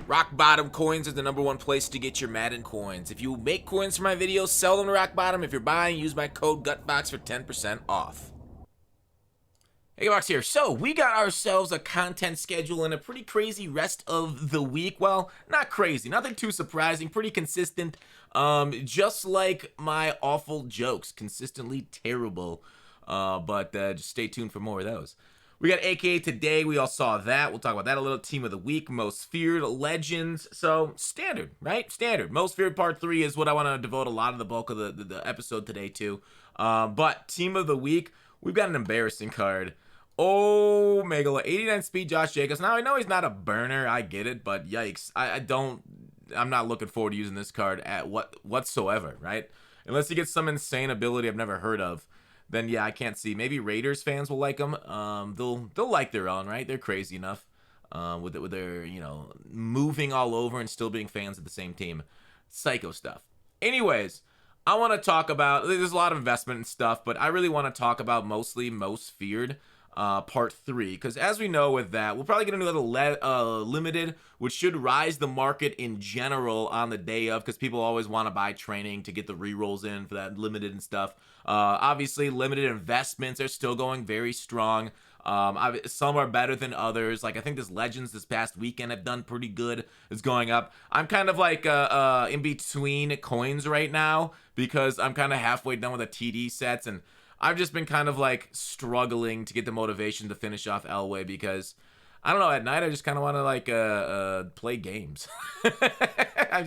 Rock Bottom Coins is the #1 place to get your Madden coins. If you make coins for my videos, sell them to Rock Bottom. If you're buying, use my code GUTBOX for 10% off. Hey, Box here. So, we got ourselves a content schedule and a pretty crazy rest of the week. Well, not crazy. Nothing too surprising. Pretty consistent. Just like my awful jokes. Consistently terrible. But just stay tuned for more of those. We got AKA today. We all saw that. We'll talk about that a little. Team of the week, most feared, legends. So standard, right? Standard. Most feared part 3 is what I want to devote a lot of the bulk of the episode today to. But team of the week, we've got an embarrassing card. Oh, Megala, 89 speed Josh Jacobs. Now I know he's not a burner. I get it, but yikes. I'm not looking forward to using this card at whatsoever, right? Unless he gets some insane ability I've never heard of. Then yeah, I can't see. Maybe Raiders fans will like them. They'll like their own, right? They're crazy enough with their moving all over and still being fans of the same team. Psycho stuff. Anyways, I want to talk about. There's a lot of investment and stuff, but I really want to talk about mostly most feared. Part 3, because as we know with that, we'll probably get into a little limited, which should rise the market in general on the day of, because people always want to buy training to get the rerolls in for that limited and stuff. Obviously, limited investments are still going very strong. Some are better than others. Like I think this Legends this past weekend have done pretty good. It's going up. I'm kind of like in between coins right now because I'm kind of halfway done with the TD sets, and I've just been kind of like struggling to get the motivation to finish off Elway because I don't know, at night I just kind of want to like play games. I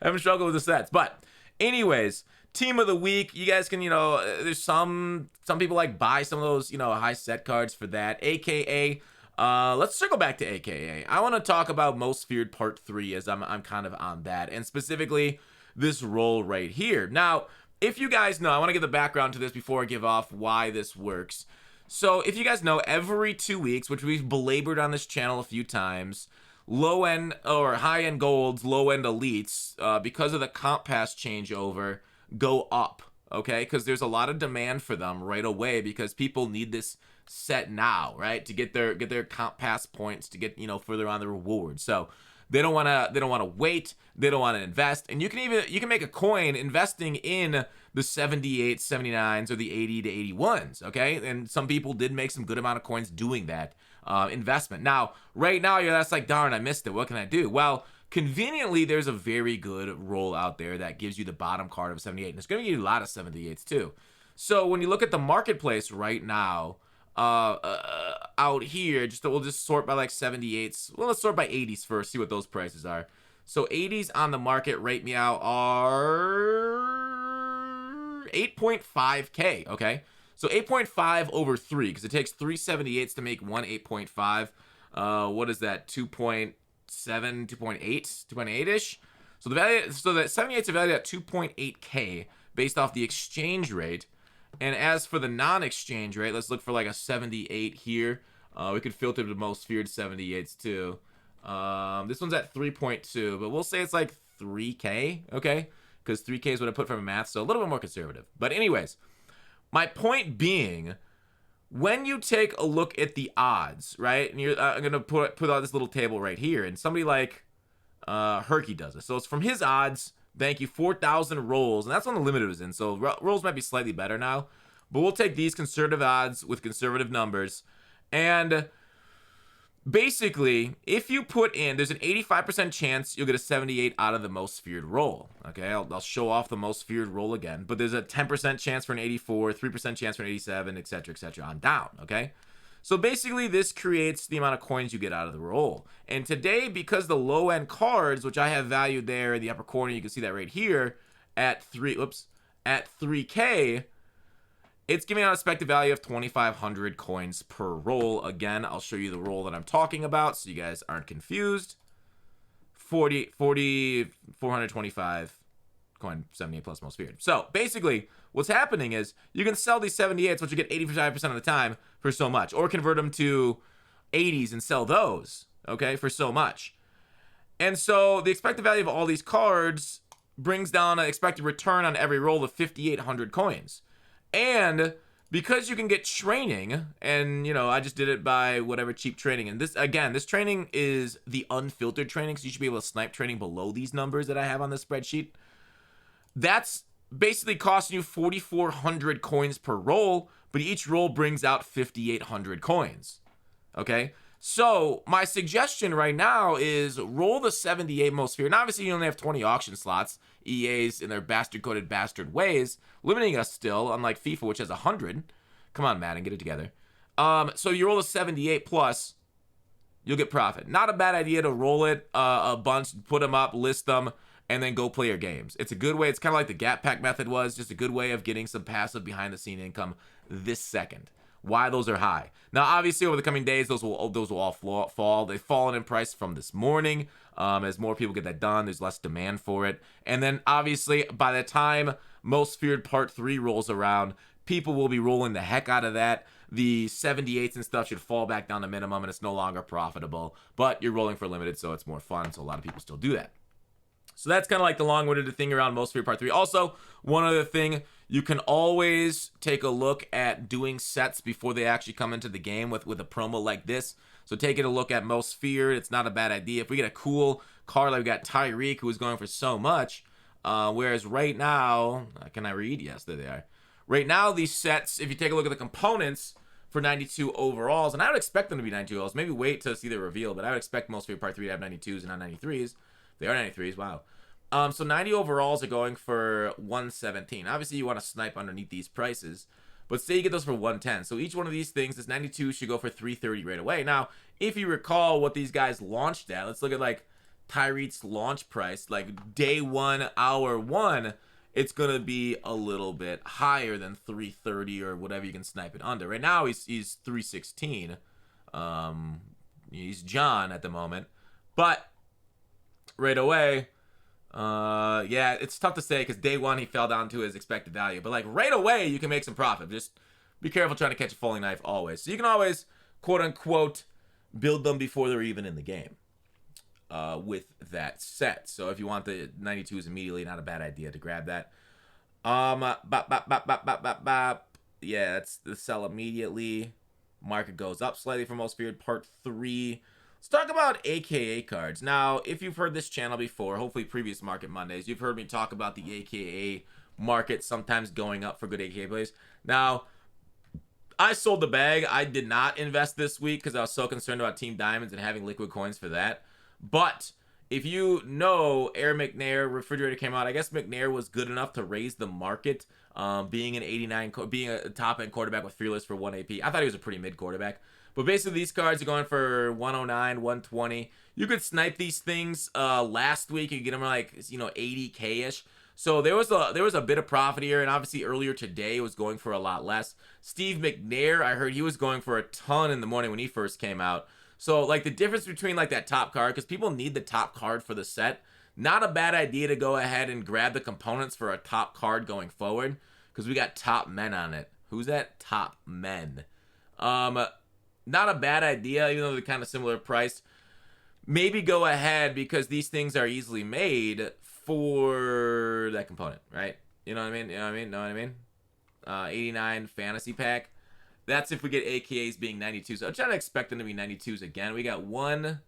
haven't struggled with the sets. But anyways, team of the week, you guys can, there's some people like buy some of those, high set cards for that. AKA, let's circle back to AKA. I want to talk about most feared part 3 as I'm kind of on that, and specifically this roll right here. Now, if you guys know, I want to give the background to this before I give off why this works. So if you guys know, every 2 weeks, which we've belabored on this channel a few times, low-end or high-end golds, low-end elites, because of the comp pass changeover, go up, okay? Because there's a lot of demand for them right away because people need this set now, right? To get their comp pass points to get, further on the reward. So they don't want to wait. They don't want to invest. And you can make a coin investing in the 78, 79s or the 80 to 81s, okay? And some people did make some good amount of coins doing that investment. Now, right now, that's like, darn, I missed it. What can I do? Well, conveniently, there's a very good roll out there that gives you the bottom card of 78. And it's going to give you a lot of 78s too. So when you look at the marketplace right now, out here, we'll just sort by like 78s. Well, let's sort by 80s first, see what those prices are. So 80s on the market right now are 8.5k, okay? So 8.5 over 3, because it takes 3 78s to make one 8.5. What is that? 2.7, 2.8, 2.8-ish? So that 78s are valued at 2.8k based off the exchange rate. And as for the non-exchange rate, let's look for like a 78 here. We could filter the most feared 78s too. This one's at 3.2, but we'll say it's like 3K, okay? Because 3K is what I put for my math, so a little bit more conservative. But anyways, my point being, when you take a look at the odds, right? And I'm going to put out this little table right here, and somebody like Herky does it. So it's from his odds. Thank you, 4,000 rolls, and that's when the limited was in, so rolls might be slightly better now, but we'll take these conservative odds with conservative numbers, and basically, if you put in, there's an 85% chance you'll get a 78 out of the most feared roll, okay? I'll show off the most feared roll again, but there's a 10% chance for an 84, 3% chance for an 87, etc., on down, okay? So basically, this creates the amount of coins you get out of the roll. And today, because the low-end cards, which I have valued there in the upper corner, you can see that right here, at 3K, it's giving out a expected value of 2,500 coins per roll. Again, I'll show you the roll that I'm talking about so you guys aren't confused. 425 coin, 78 plus most feared. So basically, what's happening is you can sell these 78s, which you get 85% of the time, for so much, or convert them to 80s and sell those, okay, for so much. And so the expected value of all these cards brings down an expected return on every roll of 5,800 coins. And because you can get training, and, you know, I just did it by whatever cheap training. And this, again, this training is the unfiltered training, so you should be able to snipe training below these numbers that I have on this spreadsheet. That's basically costing you 4,400 coins per roll, but each roll brings out 5,800 coins. Okay? So, my suggestion right now is roll the 78 most sphere. And obviously, you only have 20 auction slots. EA's in their bastard-coded bastard ways, limiting us still, unlike FIFA, which has 100. Come on, Madden, get it together. So, you roll a 78 plus, you'll get profit. Not a bad idea to roll it a bunch, put them up, list them, and then go play your games. It's a good way. It's kind of like the Gap Pack method was, just a good way of getting some passive behind-the-scene income this second. Why those are high. Now, obviously, over the coming days, those will all fall. They've fallen in price from this morning. As more people get that done, there's less demand for it. And then, obviously, by the time Most Feared Part 3 rolls around, people will be rolling the heck out of that. The 78s and stuff should fall back down to minimum, and it's no longer profitable. But you're rolling for limited, so it's more fun, so a lot of people still do that. So that's kind of like the long-winded thing around Most Feared Part 3. Also, one other thing, you can always take a look at doing sets before they actually come into the game with a promo like this. So taking a look at Most Feared, it's not a bad idea. If we get a cool card like we got Tyreek, who is going for so much, whereas right now, can I read? Yes, there they are. Right now, these sets, if you take a look at the components for 92 overalls, and I would expect them to be 92 overalls, maybe wait to see the reveal, but I would expect Most Feared Part 3 to have 92s and not 93s. They are 93s, wow. So 90 overalls are going for 117. Obviously, you want to snipe underneath these prices, but say you get those for 110. So each one of these things, this 92 should go for 330 right away. Now, if you recall what these guys launched at, let's look at like Tyreek's launch price, like day 1, hour 1, it's going to be a little bit higher than 330 or whatever you can snipe it under. Right now, he's 316. He's John at the moment, but right away, yeah, it's tough to say because day 1 he fell down to his expected value, but like right away you can make some profit. Just be careful trying to catch a falling knife always. So you can always quote unquote build them before they're even in the game with that set. So if you want the 92s immediately, not a bad idea to grab that. Yeah, that's the sell immediately. Market goes up slightly for Most Feared Part 3. Let's talk about AKA cards. Now, if you've heard this channel before, hopefully previous Market Mondays, you've heard me talk about the AKA market sometimes going up for good AKA plays. Now, I sold the bag. I did not invest this week because I was so concerned about Team Diamonds and having liquid coins for that. But if you know Air McNair Refrigerator came out, I guess McNair was good enough to raise the market, being an 89, being a top-end quarterback with Fearless for 1 AP. I thought he was a pretty mid quarterback. But basically, these cards are going for 109, 120. You could snipe these things last week. You could get them like, you know, 80K-ish. So there was a bit of profit here, and obviously earlier today it was going for a lot less. Steve McNair, I heard he was going for a ton in the morning when he first came out. So like the difference between like that top card, because people need the top card for the set, not a bad idea to go ahead and grab the components for a top card going forward, because we got top men on it. Who's that? Top men. Not a bad idea, even though they're kind of similar priced. Maybe go ahead because these things are easily made for that component, right? You know what I mean? You know what I mean? 89 fantasy pack. That's if we get AKAs being 92s. I'm trying to expect them to be 92s again. We got 1,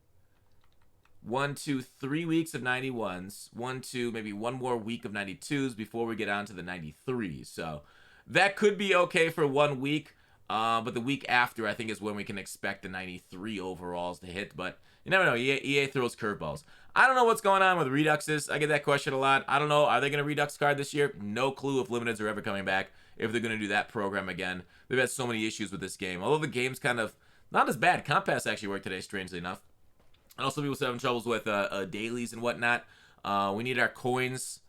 2, 3 weeks of 91s. 1, 2, maybe one more week of 92s before we get on to the 93s. So that could be okay for 1 week. But the week after, I think, is when we can expect the 93 overalls to hit. But you never know. EA throws curveballs. I don't know what's going on with Reduxes. I get that question a lot. I don't know. Are they going to Redux card this year? No clue if Limiteds are ever coming back, if they're going to do that program again. They've had so many issues with this game. Although the game's kind of not as bad. Compass actually worked today, strangely enough. And also people still having troubles with dailies and whatnot. We need our coins.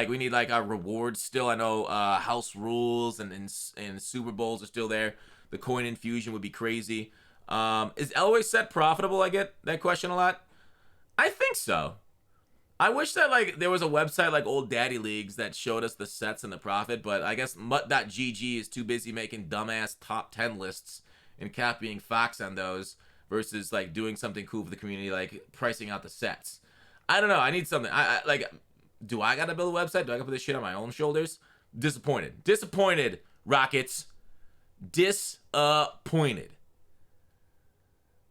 We need like our rewards still. I know house rules and Super Bowls are still there. The coin infusion would be crazy. Is Elway set profitable? I get that question a lot. I think so. I wish that like there was a website like Old Daddy Leagues that showed us the sets and the profit, but I guess Mutt.gg is too busy making dumbass top 10 lists and copying Fox on those versus like doing something cool for the community, like pricing out the sets. I don't know. I need something. I like. Do I gotta build a website? Do I gotta put this shit on my own shoulders? Disappointed. Rockets, disappointed.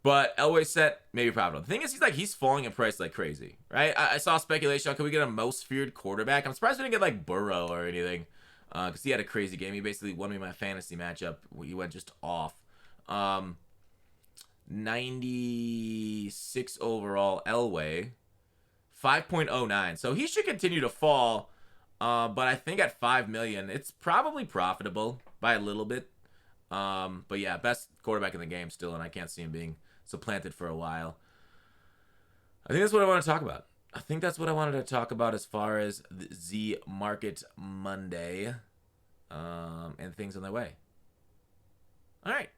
But Elway set, maybe profitable. The thing is, he's falling in price like crazy, right? I saw speculation on could we get a most feared quarterback. I'm surprised we didn't get like Burrow or anything, because he had a crazy game. He basically won me my fantasy matchup. He went just off. 96 overall Elway, 5.09. So he should continue to fall. But I think at 5 million, it's probably profitable by a little bit. But yeah, best quarterback in the game still, and I can't see him being supplanted for a while. I think that's what I want to talk about. I think that's what I wanted to talk about as far as the Z Market Monday, and things on their way. All right.